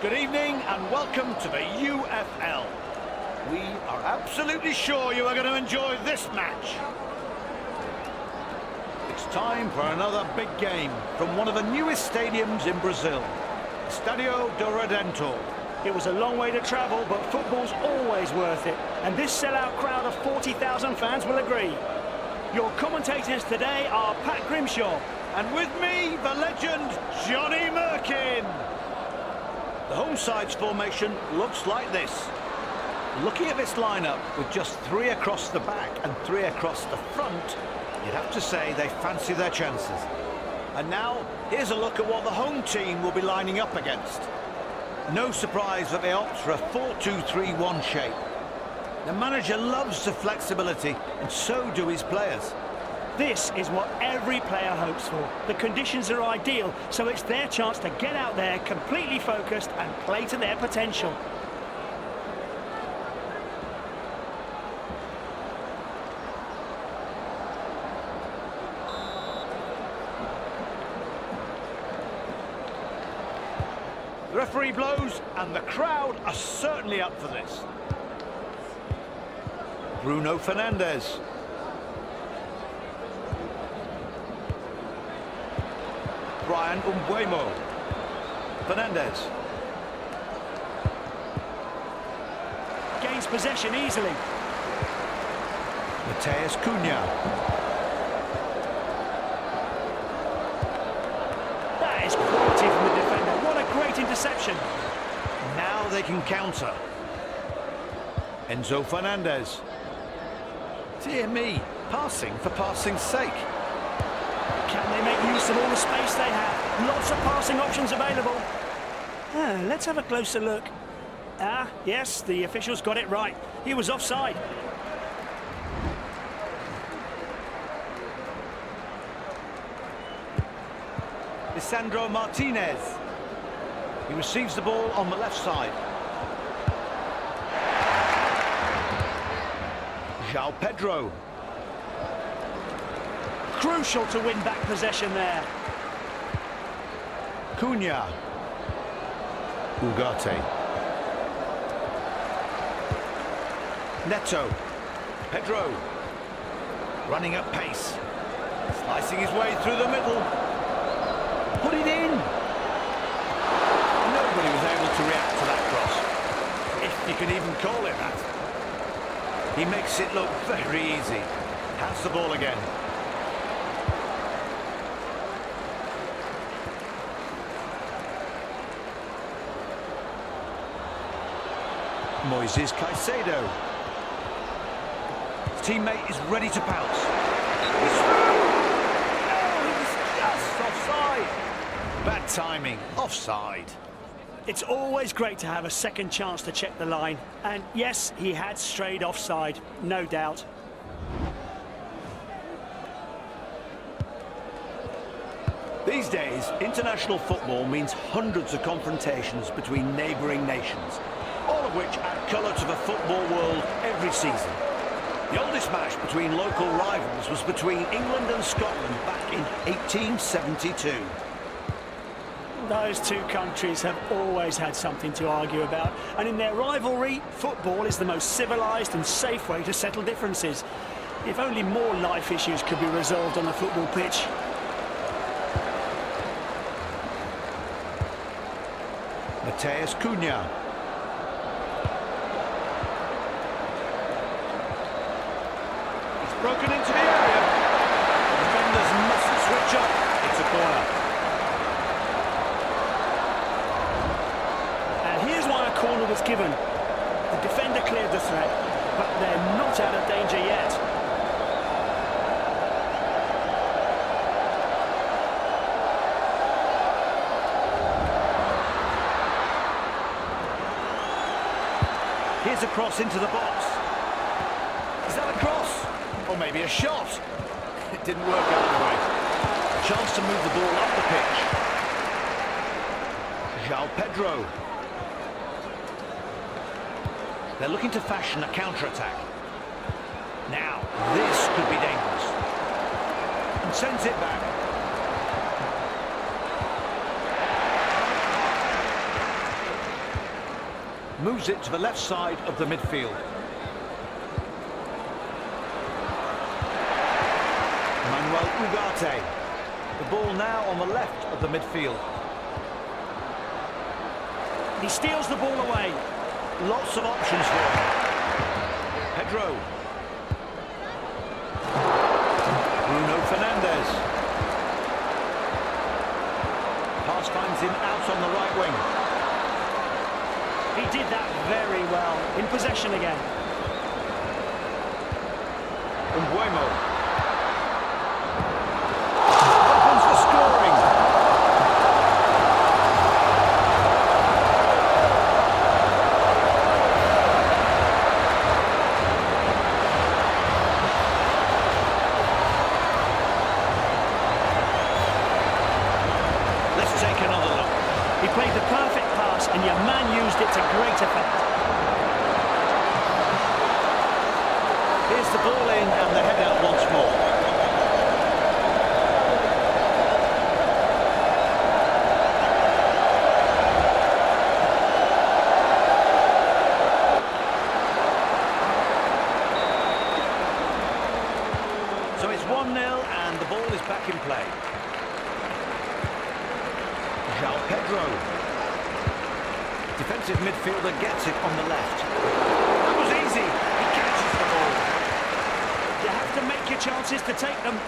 Good evening and welcome to the UFL. We are absolutely sure you are going to enjoy this match. It's time for another big game from one of the newest stadiums in Brazil, Estádio do Redentor. It was a long way to travel, but football's always worth it. And this sellout crowd of 40,000 fans will agree. Your commentators today are Pat Grimshaw. And with me, the legend, Johnny Merkin. The home side's formation looks like this. Looking at this lineup with just 3 across the back and 3 across the front, you'd have to say they fancy their chances. And now, here's a look at what the home team will be lining up against. No surprise that they opt for a 4-2-3-1 shape. The manager loves the flexibility, and so do his players. This is what every player hopes for. The conditions are ideal, so it's their chance to get out there completely focused and play to their potential. The referee blows, and the crowd are certainly up for this. Bruno Fernandes. Brian Umbuemo. Fernandes. Gains possession easily. Matheus Cunha. That is quality from the defender. What a great interception. Now they can counter. Enzo Fernandez. Dear me, passing for passing's sake. Can they make use of all the space they have? Lots of passing options available. Let's have a closer look. Yes, the officials got it right. He was offside. Lisandro Martinez. He receives the ball on the left side. João Pedro. Crucial to win back possession there. Cunha. Ugarte. Neto. Pedro. Running at pace. Slicing his way through the middle. Put it in. Nobody was able to react to that cross, if you can even call it that. He makes it look very easy. Has the ball again. Moises Caicedo. His teammate is ready to pounce. He's through! Oh, he was just offside. Bad timing, offside. It's always great to have a second chance to check the line. And yes, he had strayed offside, no doubt. These days, international football means hundreds of confrontations between neighbouring nations, all of which add colour to the football world every season. The oldest match between local rivals was between England and Scotland back in 1872. Those two countries have always had something to argue about, and in their rivalry, football is the most civilised and safe way to settle differences. If only more life issues could be resolved on the football pitch. Matheus Cunha. He's broken into the area. The defenders mustn't switch off. It's a corner. Corner was given. The defender cleared the threat, but they're not out of danger yet. Here's a cross into the box. Is that a cross? Or maybe a shot? It didn't work out anyway. A chance to move the ball up the pitch. João Pedro. They're looking to fashion a counter-attack. Now, this could be dangerous. And sends it back. Moves it to the left side of the midfield. Ugarte. The ball now on the left of the midfield. He steals the ball away. Lots of options for him. Pedro. Bruno Fernandes. Pass finds him out on the right wing. He did that very well. In possession again. Mbuemo. Opens the scoring. Let's take another look. He played the perfect pass and your man used it to great effect. Here's the ball in and the header once more. So it's 1-0 and the ball is back in play. João Pedro. Defensive midfielder gets it on the left. That was easy. He catches the ball. You have to make your chances to take them.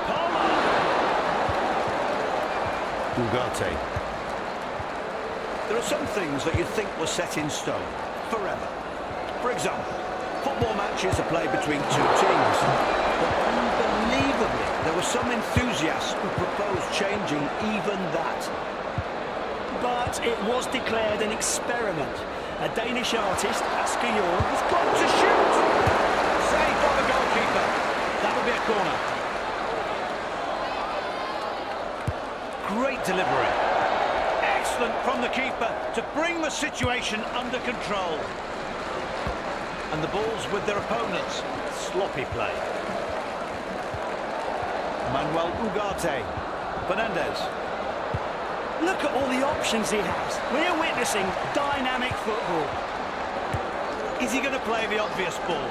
Palmer. Ugarte. There are some things that you think were set in stone forever. For example, football matches are played between two teams. But unbelievably, there were some enthusiasts who proposed changing even that. But it was declared an experiment. A Danish artist, Asger Jorn, He's got to shoot! Saved by the goalkeeper. That would be a corner. Great delivery. Excellent from the keeper to bring the situation under control. And the ball's with their opponents. Sloppy play. Manuel Ugarte. Fernandes. Look at all the options he has. We're witnessing dynamic football. Is he going to play the obvious ball?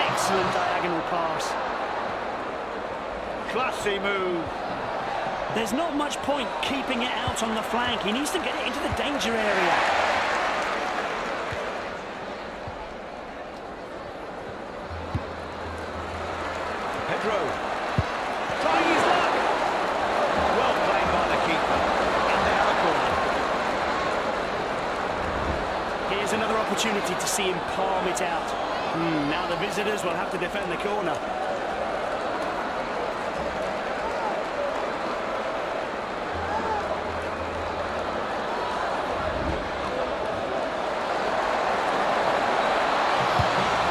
Excellent diagonal pass. Classy move. There's not much point keeping it out on the flank. He needs to get it into the danger area. Pedro. Trying his luck. Well played by the keeper. And they have a corner. Here's another opportunity to see him palm it out. Now the visitors will have to defend the corner.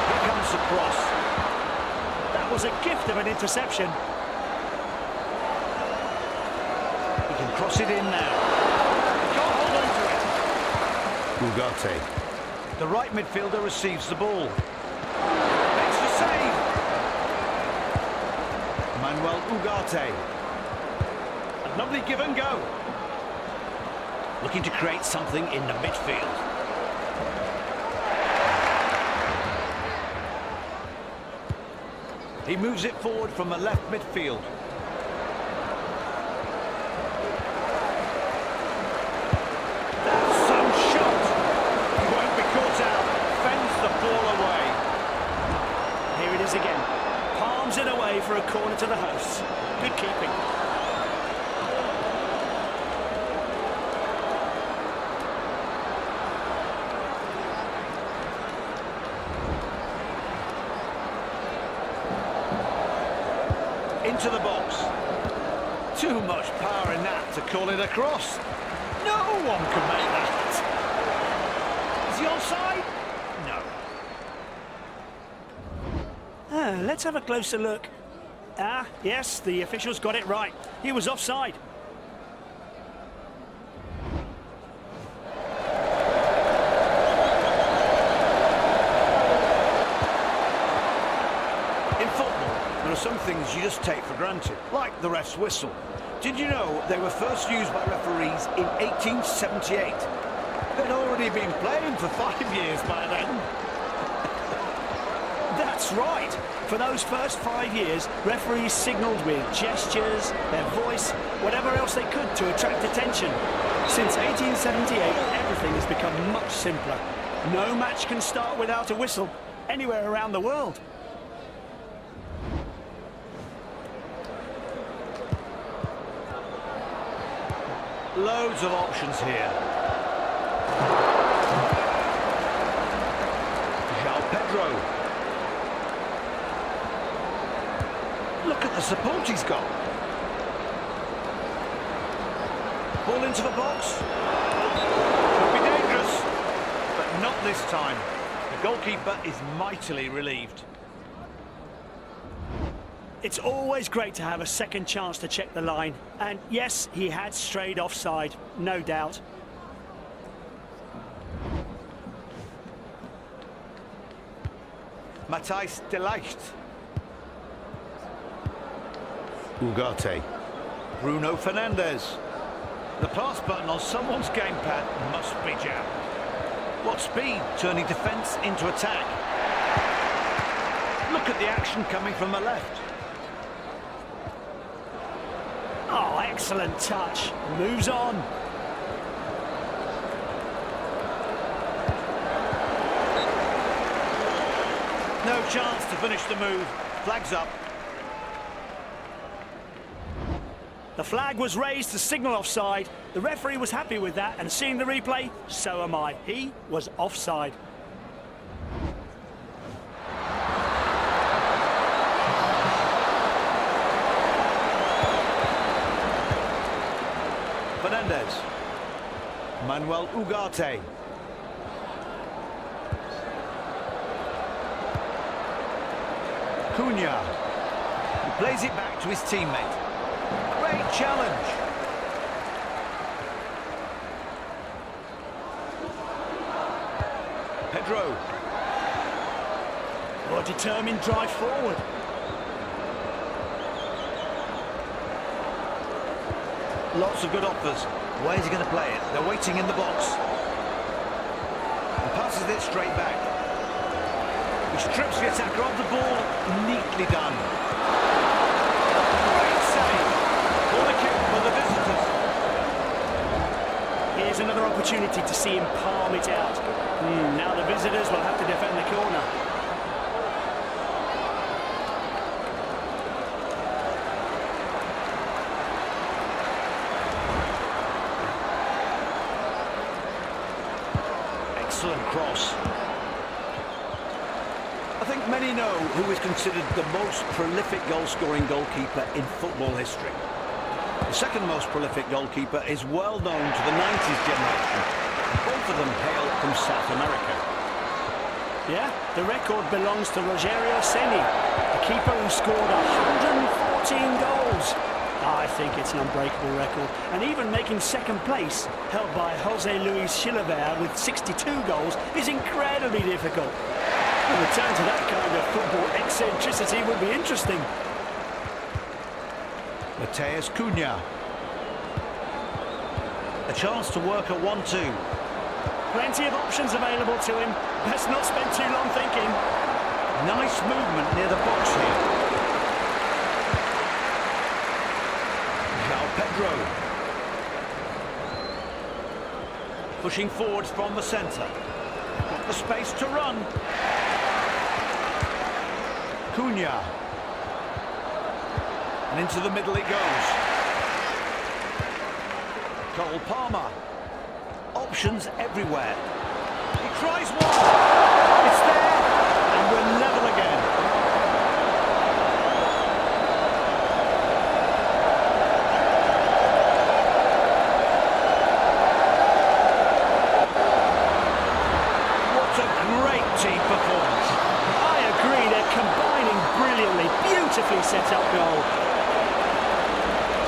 Here comes the cross. That was a gift of an interception. He can cross it in now. He can't hold on to it. Ugarte. The right midfielder receives the ball. Makes the save. Manuel Ugarte. A lovely give and go. Looking to create something in the midfield. He moves it forward from the left midfield. That's some shot. He won't be caught out. Fends the ball away. Here it is again. Palms it away for a corner to the hosts. Good keeping. Into the box. Too much power in that to call it a cross. No one can make that. Is he onside? No. Let's have a closer look. Yes, the officials got it right. He was offside. In football, there are some things you just take for granted, like the ref's whistle. Did you know they were first used by referees in 1878? They'd already been playing for 5 years by then. That's right. For those first 5 years, referees signalled with gestures, their voice, whatever else they could to attract attention. Since 1878, everything has become much simpler. No match can start without a whistle, anywhere around the world. Loads of options here. Pedro. Look at the support he's got. Ball into the box. Could be dangerous, but not this time. The goalkeeper is mightily relieved. It's always great to have a second chance to check the line. And yes, he had strayed offside, no doubt. Matthijs de Ligt. Ugarte. Bruno Fernandes. The pass button on someone's gamepad must be jammed. What speed, turning defence into attack. Look at the action coming from the left. Oh, excellent touch. Moves on. No chance to finish the move. Flag's up. The flag was raised to signal offside. The referee was happy with that, and seeing the replay, so am I. He was offside. Fernandes. Manuel Ugarte. Cunha. He plays it back to his teammate. Great challenge. Pedro. A determined drive forward. Lots of good offers. Where's he going to play it? They're waiting in the box. And passes it straight back. He strips the attacker off the ball. Neatly done. Great save. Corner kick for the visitors. Here's another opportunity to see him palm it out. Now the visitors will have to defend the corner. Excellent cross. I think many know who is considered the most prolific goal-scoring goalkeeper in football history. The second most prolific goalkeeper is well known to the 90s generation. Both of them hail from South America. Yeah, the record belongs to Rogerio Ceni, a keeper who scored 114 goals. I think it's an unbreakable record. And even making second place, held by Jose Luis Chilavert with 62 goals, is incredibly difficult. A return to that kind of football eccentricity would be interesting. Matheus Cunha. A chance to work a 1-2. Plenty of options available to him. Let's not spend too long thinking. Nice movement near the box here. Pedro. Pushing forward from the centre. Got the space to run. Cunha. And into the middle it goes. Cole Palmer. Options everywhere. He tries one. It's there. And we're level again. Beautifully set up goal.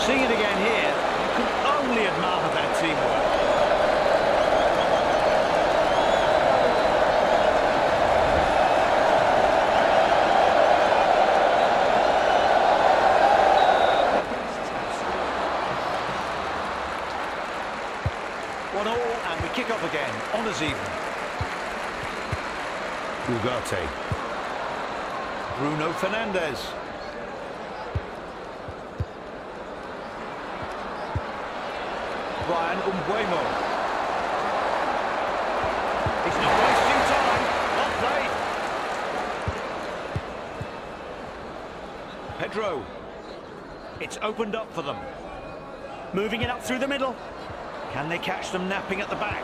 Seeing it again here, you can only admire their teamwork. 1-1 and we kick off again. Honours even. Ugarte. Bruno Fernandes. Brian Umbuemo. He's not wasting time. Well played. Pedro. It's opened up for them. Moving it up through the middle. Can they catch them napping at the back?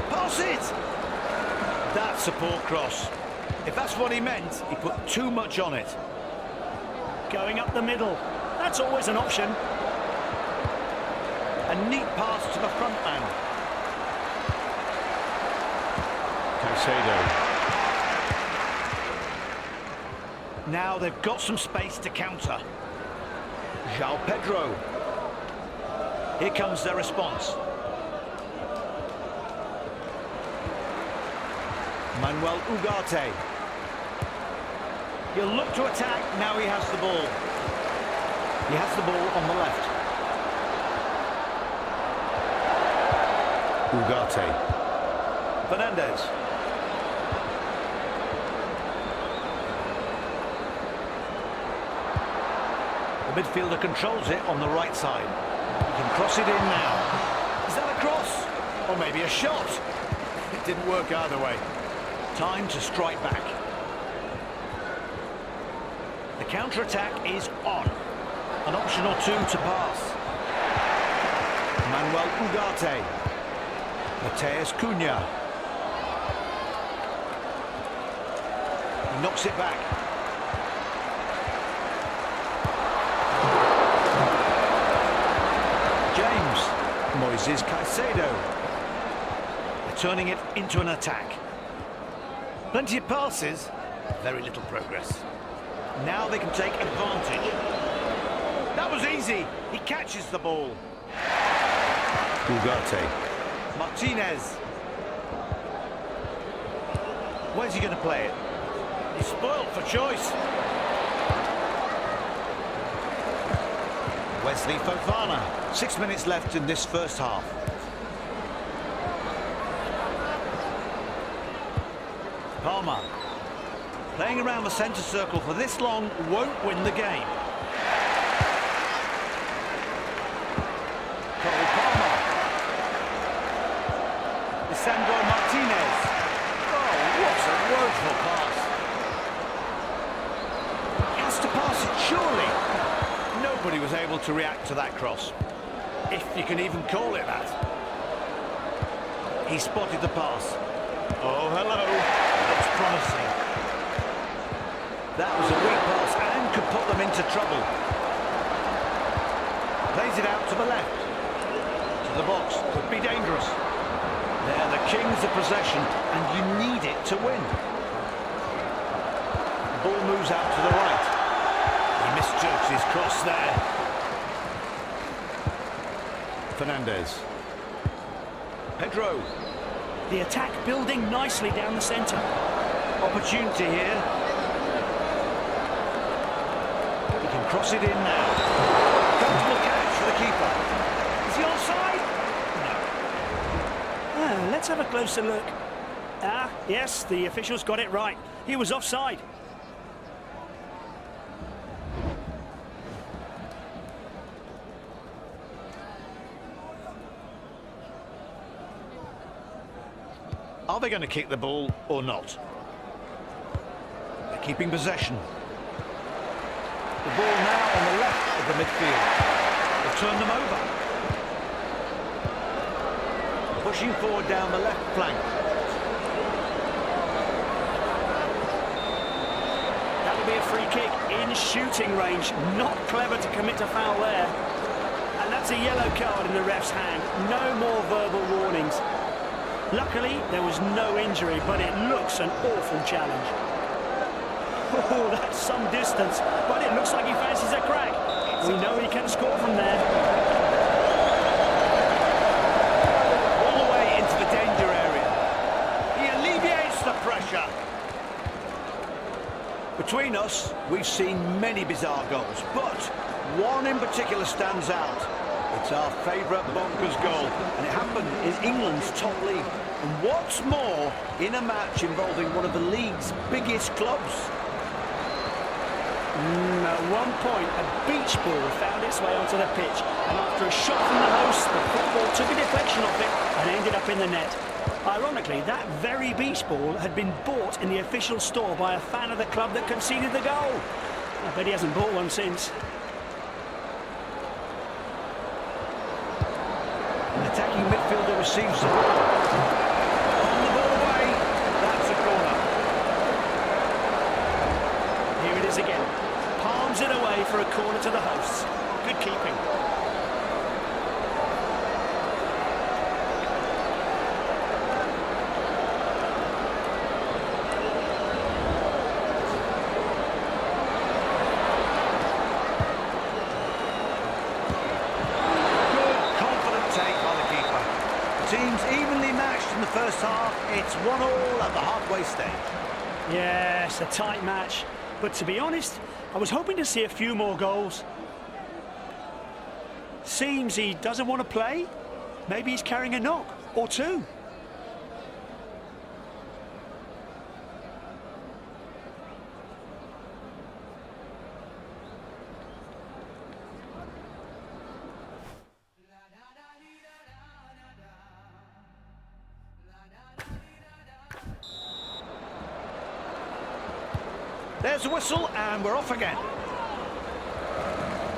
Pass it! That's a poor cross. If that's what he meant, he put too much on it. Going up the middle. That's always an option. A neat pass to the front man. Caicedo. Now they've got some space to counter. João Pedro. Here comes their response. Manuel Ugarte. He'll look to attack, now he has the ball. He has the ball on the left. Ugarte. Fernandes. The midfielder controls it on the right side. He can cross it in now. Is that a cross? Or maybe a shot? It didn't work either way. Time to strike back. The counter-attack is on. An option or two to pass. Manuel Ugarte. Mateus Cunha. He knocks it back. James. Moises Caicedo. They're turning it into an attack. Plenty of passes, very little progress. Now they can take advantage. That was easy. He catches the ball. Ugarte. Martinez. Where's he going to play it? He's spoiled for choice. Wesley Fofana. 6 minutes left in this first half. Palmer. Playing around the centre circle for this long won't win the game. Cole Palmer. Lisandro Martinez. Oh, what a woeful pass. He has to pass it, surely. Nobody was able to react to that cross, if you can even call it that. He spotted the pass. Oh, hello. Looks promising. That was a weak pass and could put them into trouble. Plays it out to the left. To the box. Could be dangerous. They're the kings of possession and you need it to win. The ball moves out to the right. He misjudged his cross there. Fernandes. Pedro. The attack building nicely down the centre. Opportunity here. He can cross it in now. Comfortable catch for the keeper. Is he onside? No. Let's have a closer look. Yes, the officials got it right. He was offside. Are they going to kick the ball or not? They're keeping possession. The ball now on the left of the midfield. They've turned them over. Pushing forward down the left flank. That'll be a free kick in shooting range. Not clever to commit a foul there. And that's a yellow card in the ref's hand. No more verbal warnings. Luckily, there was no injury, but it looks an awful challenge. Oh, that's some distance, but it looks like he fancies a crack. We know he can score from there. All the way into the danger area. He alleviates the pressure. Between us, we've seen many bizarre goals, but one in particular stands out. It's our favourite bonkers goal, and it happened in England's top league. And what's more, in a match involving one of the league's biggest clubs. At one point, a beach ball found its way onto the pitch, and after a shot from the host, the football took a deflection off it and ended up in the net. Ironically, that very beach ball had been bought in the official store by a fan of the club that conceded the goal. I bet he hasn't bought one since. An attacking midfielder receives the ball. On the ball away, that's a corner. Here it is again. Palms it away for a corner to the hosts. Good keeping. Teams evenly matched in the first half. It's 1-1 at the halfway stage. Yes, a tight match. But to be honest, I was hoping to see a few more goals. Seems he doesn't want to play. Maybe he's carrying a knock or two. There's a whistle and we're off again.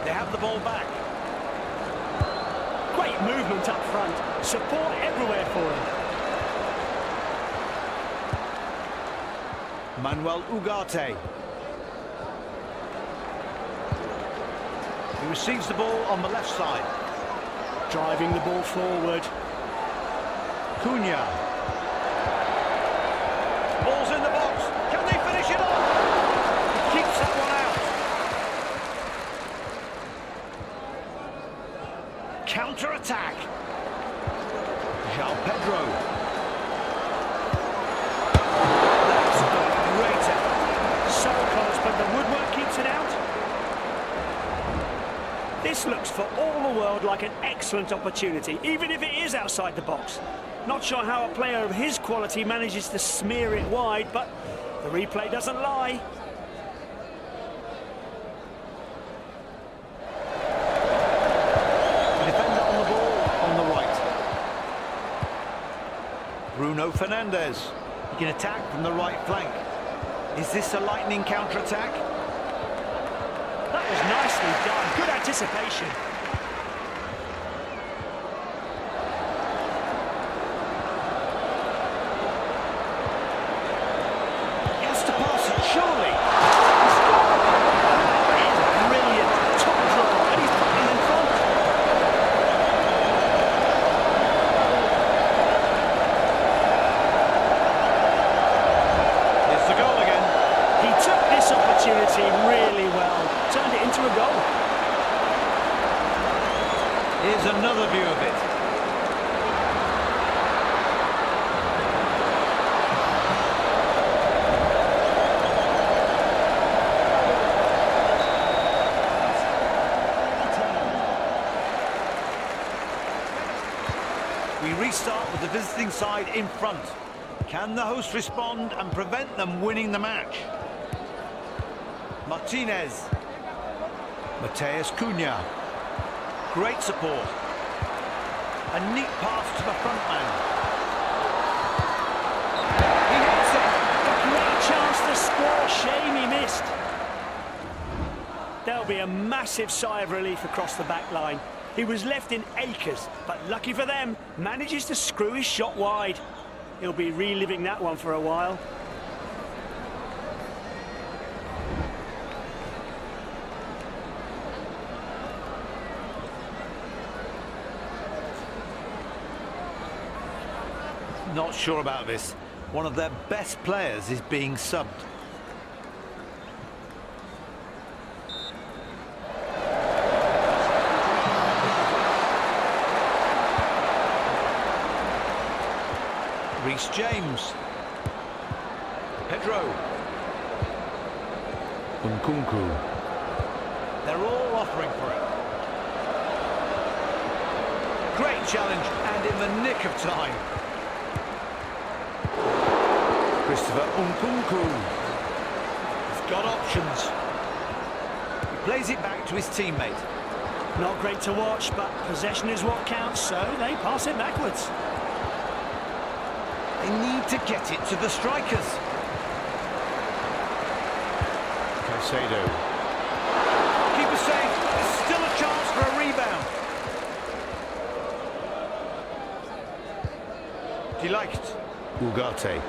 They have the ball back. Great movement up front. Support everywhere for him. Manuel Ugarte. He receives the ball on the left side. Driving the ball forward. Cunha. Ball's in the box. Can they finish it off? Keeps that one out. Counter-attack. João Pedro. That's a great effort. So close, but the woodwork keeps it out. This looks for all the world like an excellent opportunity, even if it is outside the box. Not sure how a player of his quality manages to smear it wide, but the replay doesn't lie. Bruno Fernandes. He can attack from the right flank. Is this a lightning counter-attack? That was nicely done. Good anticipation. He has to pass it, surely. That is brilliant. Top draw, and he's putting him in front. Opportunity really well. Turned it into a goal. Here's another view of it. We restart with the visiting side in front. Can the host respond and prevent them winning the match? Martinez. Mateus Cunha. Great support. A neat pass to the front man. He hits it. A great chance to score. Shame he missed. There'll be a massive sigh of relief across the back line. He was left in acres, but lucky for them, manages to screw his shot wide. He'll be reliving that one for a while. Not sure about this. One of their best players is being subbed. Reece James. Pedro. Nkunku. They're all offering for it. challenge, and in the nick of time. Christopher Nkunku. He's got options. He plays it back to his teammate. Not great to watch, but possession is what counts, so they pass it backwards. They need to get it to the strikers. Caicedo. Keeper safe. There's still a chance for a rebound. Delight. Ugarte.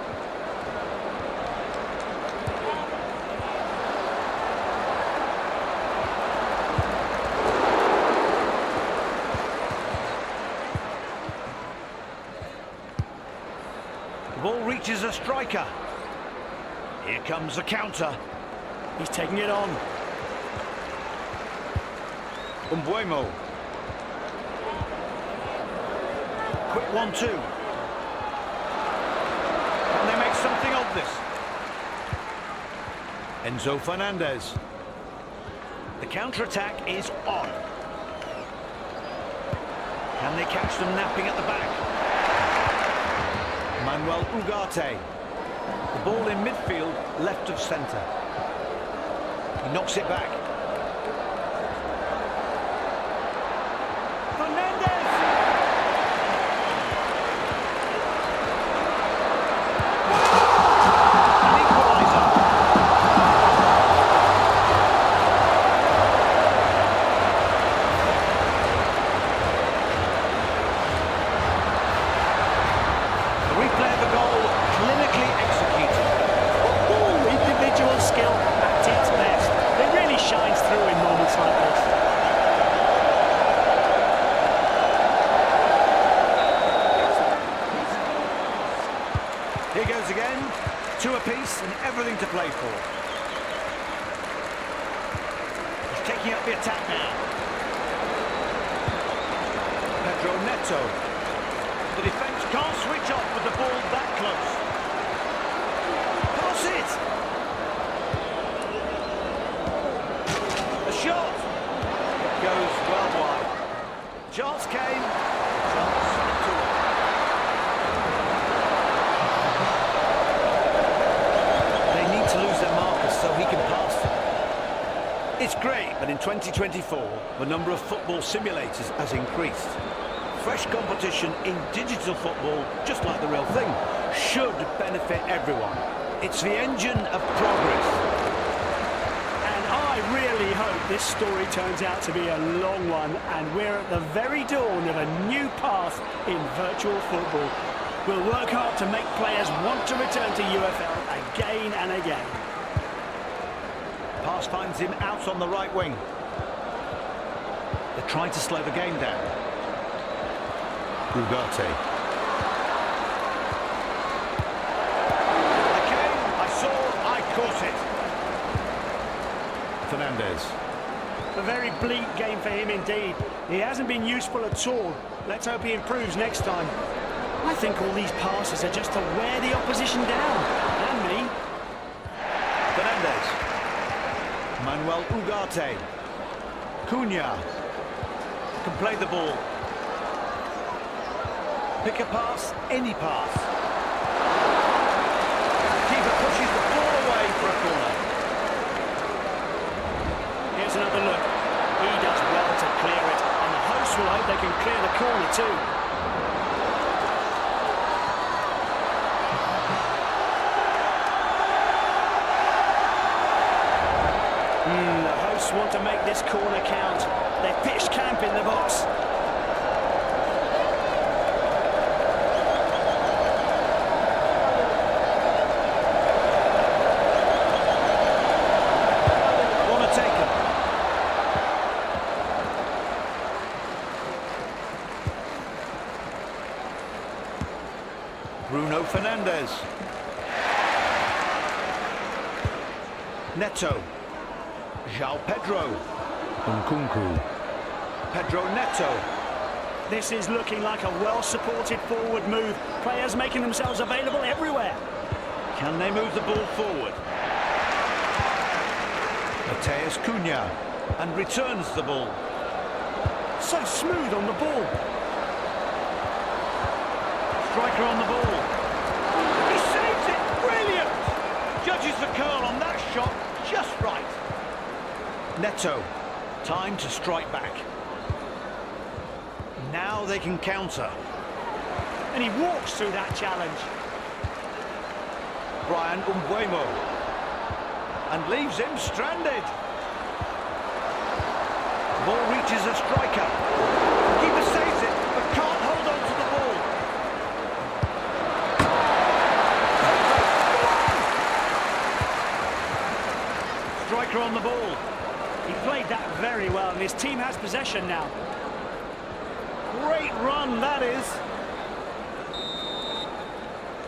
The ball reaches a striker. Here comes a counter. He's taking it on. Umbuemo. Quick 1-2. Can they make something of this? Enzo Fernandez. The counter-attack is on. Can they catch them napping at the back? Manuel Ugarte. The ball in midfield, left of centre. He knocks it back. Fernandez! An equaliser. The replay of the goal, clinically executed. Individual skill at its best. It really shines through in moments like this. Here goes again, two apiece and everything to play for. He's taking up the attack now. Pedro Neto. The defence can't switch off with the ball that close. Pass it! The shot goes well wide. Chance came, chance slipped away. They need to lose their markers so he can pass them. It's great that in 2024 the number of football simulators has increased. Fresh competition in digital football, just like the real thing, should benefit everyone. It's the engine of progress. I really hope this story turns out to be a long one and we're at the very dawn of a new path in virtual football. We'll work hard to make players want to return to UFL again and again. Pass finds him out on the right wing. They're trying to slow the game down. Ugarte. I came, I saw, I caught it. Fernandez. A very bleak game for him indeed. He hasn't been useful at all. Let's hope he improves next time. I think all these passes are just to wear the opposition down. And me. Fernandez. Manuel Ugarte. Cunha. Can play the ball. Pick a pass, any pass. Keeper pushes the ball away for a corner. Here's another look. He does well to clear it, and the hosts will hope they can clear the corner too. The hosts want to make this corner count. They've pitched camp in the box. Bruno Fernandez. Neto. João Pedro. Nkunku. Pedro Neto. This is looking like a well-supported forward move. Players making themselves available everywhere. Can they move the ball forward? Mateus Cunha. And returns the ball. So smooth on the ball. striker on the ball. He saves it! Brilliant! Judges the curl on that shot just right. Neto, time to strike back. Now they can counter. And he walks through that challenge. Brian Umbuemo. And leaves him stranded. Ball reaches a striker. Keeper saves it, but can't hold on to the ball. Striker on the ball. He played that very well, and his team has possession now. Great run, that is.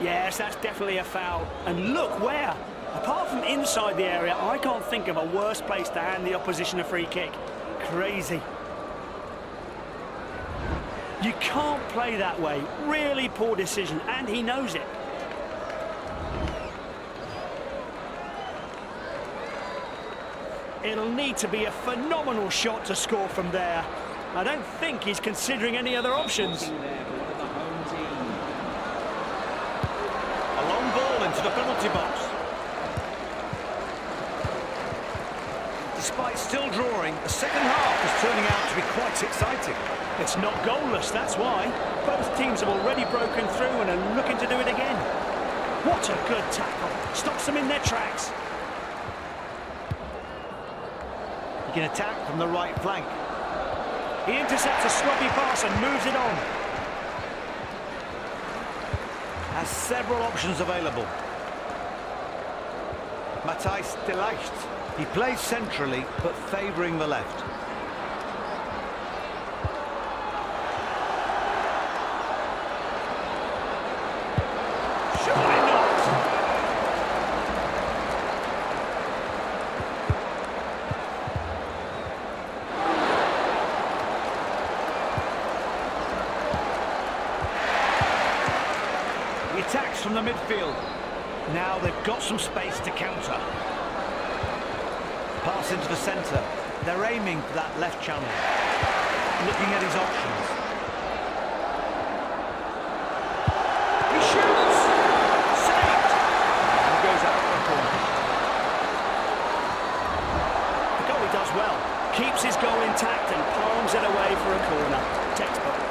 Yes, that's definitely a foul. And look where. Apart from inside the area, I can't think of a worse place to hand the opposition a free kick. Crazy. You can't play that way. Really poor decision, and he knows it. It'll need to be a phenomenal shot to score from there. I don't think he's considering any other options. A long ball into the penalty box. Despite still drawing, the second half is turning out to be quite exciting. It's not goalless, that's why. Both teams have already broken through and are looking to do it again. What a good tackle. Stops them in their tracks. He can attack from the right flank. He intercepts a sloppy pass and moves it on. Has several options available. Matthijs de Ligt. He plays centrally, but favouring the left. Surely not! He attacks from the midfield. Now they've got some space to counter. Pass into the centre. They're aiming for that left channel. Looking at his options. He shoots! Saved! And goes out for a corner. The goalie does well. Keeps his goal intact and palms it away for a corner. Textbook.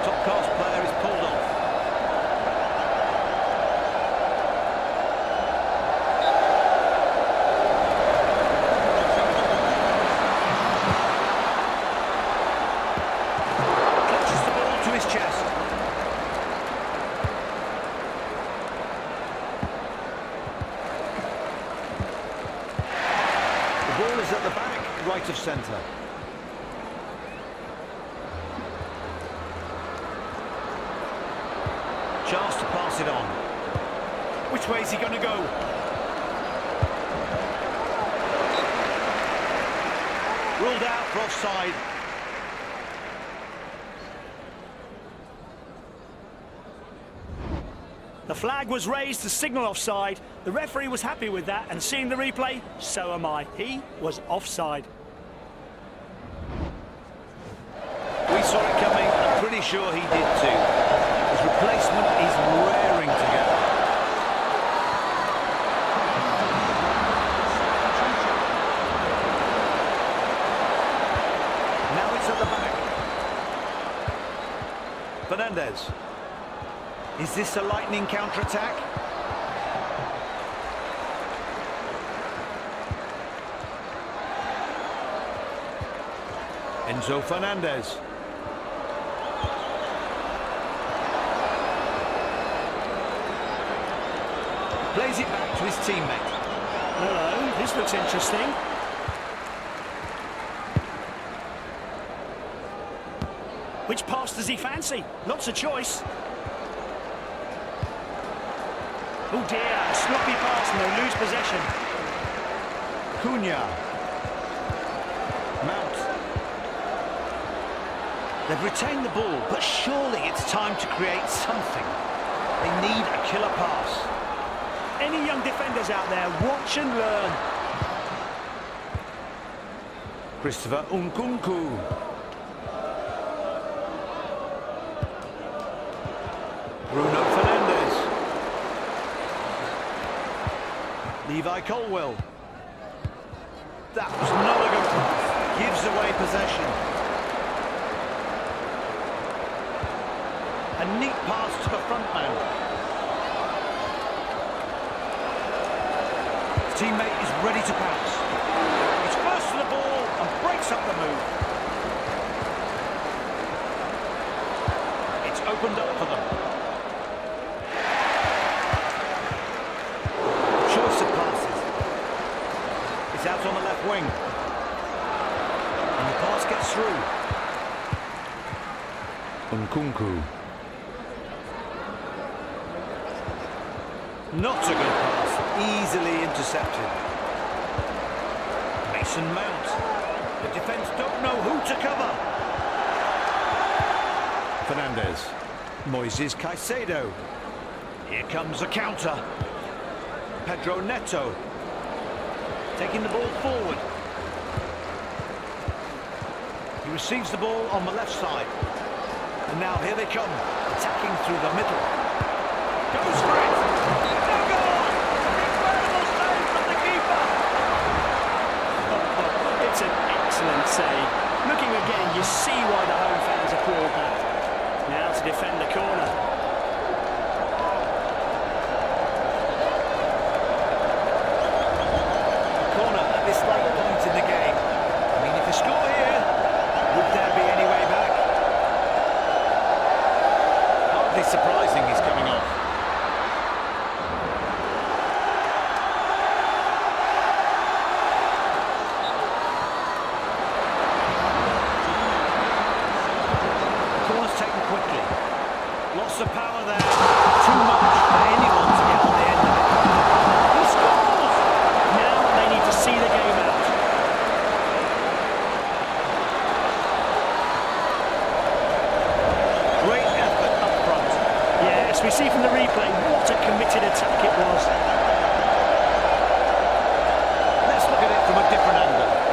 Top-class player is pulled off. Clutches the ball to his chest. The ball is at the back, right of centre. Chance to pass it on. Which way is he going to go? Ruled out for offside. The flag was raised to signal offside. The referee was happy with that, and seeing the replay, so am I. He was offside. We saw it coming. I'm pretty sure he did too. His replacement is raring to go. Now it's at the back. Fernandez. Is this a lightning counter-attack? Enzo Fernandez. Plays it back to his teammate. Hello, this looks interesting. Which pass does he fancy? Lots of choice. Oh dear, a sloppy pass and they lose possession. Cunha. Mount. They've retained the ball, but surely it's time to create something. They need a killer pass. Any young defenders out there, watch and learn. Christopher Nkunku. Bruno Fernandes. Levi Colwill. That was not a good pass. Gives away possession. A neat pass to the front man. His teammate is ready to pounce. He's first to the ball and breaks up the move. It's opened up for them. Choice of passes. It's out on the left wing. And the pass gets through. Nkunku. Not a good pass, easily intercepted. Mason Mount. The defence don't know who to cover. Fernandes. Moises Caicedo. Here comes a counter. Pedro Neto. Taking the ball forward. He receives the ball on the left side. And now here they come, attacking through the middle. Goes for it! It's an excellent save. Looking again, you see why the home fans applaud that. Now to defend the corner. A corner at this late point in the game. I mean, if they score here, would there be any way back? Hardly surprising he's coming off. Lots of power there. Too much for anyone to get on the end of it. He scores! Now they need to see the game out. Great effort up front. Yes, we see from the replay what a committed attack it was. Let's look at it from a different angle.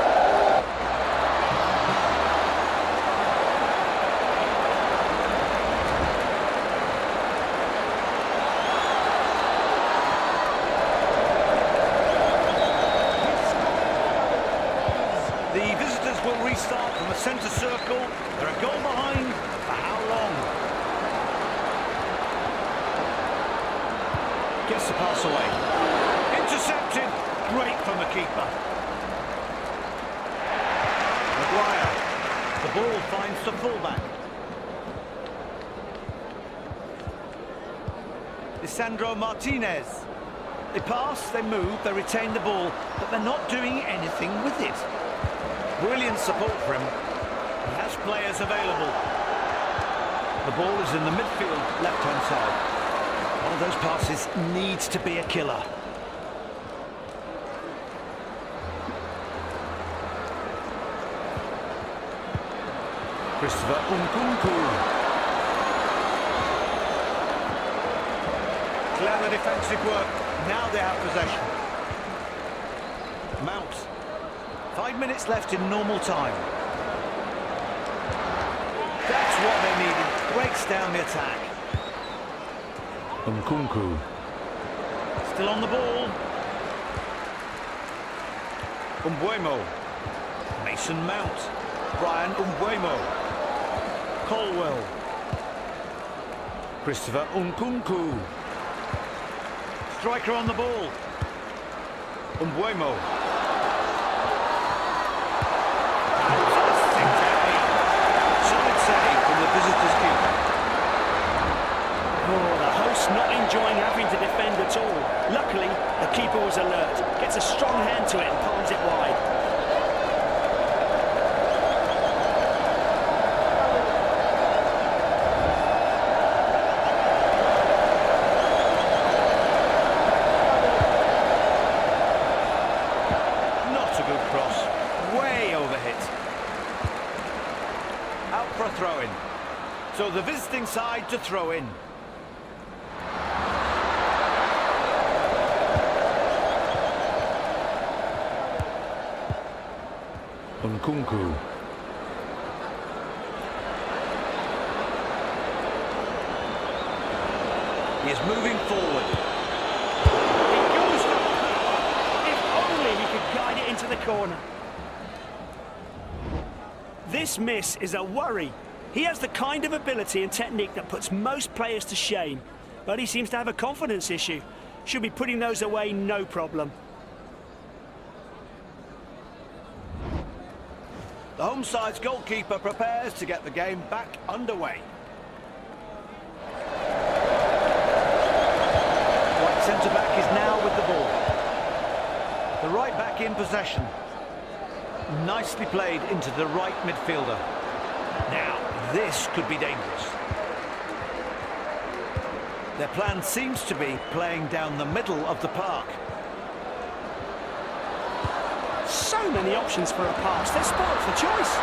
The visitors will restart from the centre circle. They're a goal behind. For how long? Gets the pass away. Intercepted. Great from the keeper. Maguire. The ball finds the fullback. Lisandro Martinez. They pass, they move, they retain the ball, but they're not doing anything with it. Brilliant support for him. He has players available. The ball is in the midfield, left-hand side. One of those passes needs to be a killer. Christopher Nkunku. Clever defensive work. Now they have possession. Mount. 5 minutes left in normal time. That's what they needed. Breaks down the attack. Nkunku. Still on the ball. Umbuemo. Mason Mount. Brian Umbuemo. Colwill. Christopher Nkunku. Striker on the ball. Umbuemo. Solid save from the visitors' keeper. Oh, the hosts not enjoying having to defend at all. Luckily, the keeper was alert. Gets a strong hand to it and palms it wide. for a throw-in. So the visiting side to throw in. Nkunku. He is moving forward. He goes for power. If only he could guide it into the corner. This miss is a worry. He has the kind of ability and technique that puts most players to shame, but he seems to have a confidence issue. Should be putting those away, no problem. The home side's goalkeeper prepares to get the game back underway. Right centre-back is now with the ball. The right back in possession. Nicely played into the right midfielder. Now, this could be dangerous. Their plan seems to be playing down the middle of the park. So many options for a pass. They're spoiled for choice.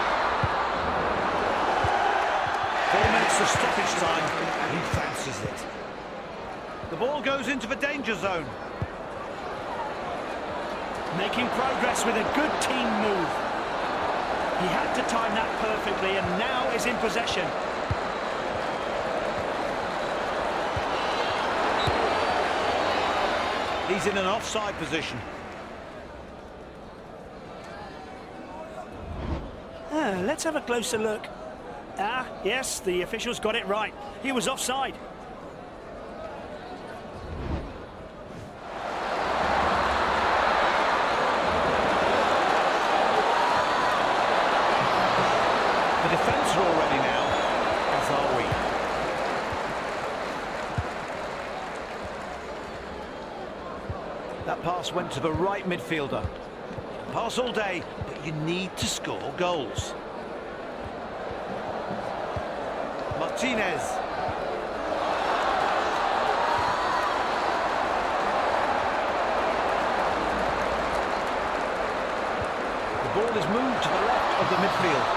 4 minutes of stoppage time, and he fancies it. The ball goes into the danger zone. Making progress with a good team move. He had to time that perfectly and now is in possession. He's in an offside position. Let's have a closer look. Yes, the officials got it right. He was offside. The defence are all ready now, as are we. That pass went to the right midfielder. Pass all day, but you need to score goals. Martinez. The ball is moved to the left of the midfield.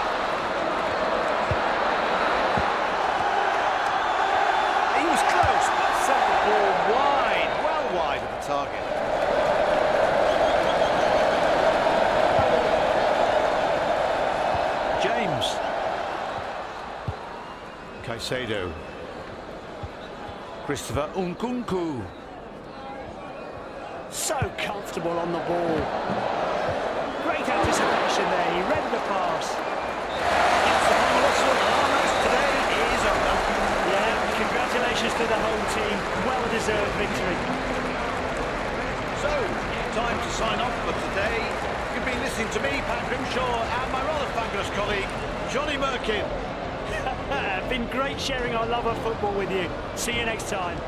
He was close, but sent the ball wide, well wide of the target. James. Caicedo. Christopher Nkunku. So comfortable on the ball. Great anticipation there. He read the pass. It's the final whistle, and our match today is over. Yeah, congratulations to the home team. Well-deserved victory. So, time to sign off for today. You've been listening to me, Pat Grimshaw, and my rather fabulous colleague, Johnny Merkin. Been great sharing our love of football with you. See you next time.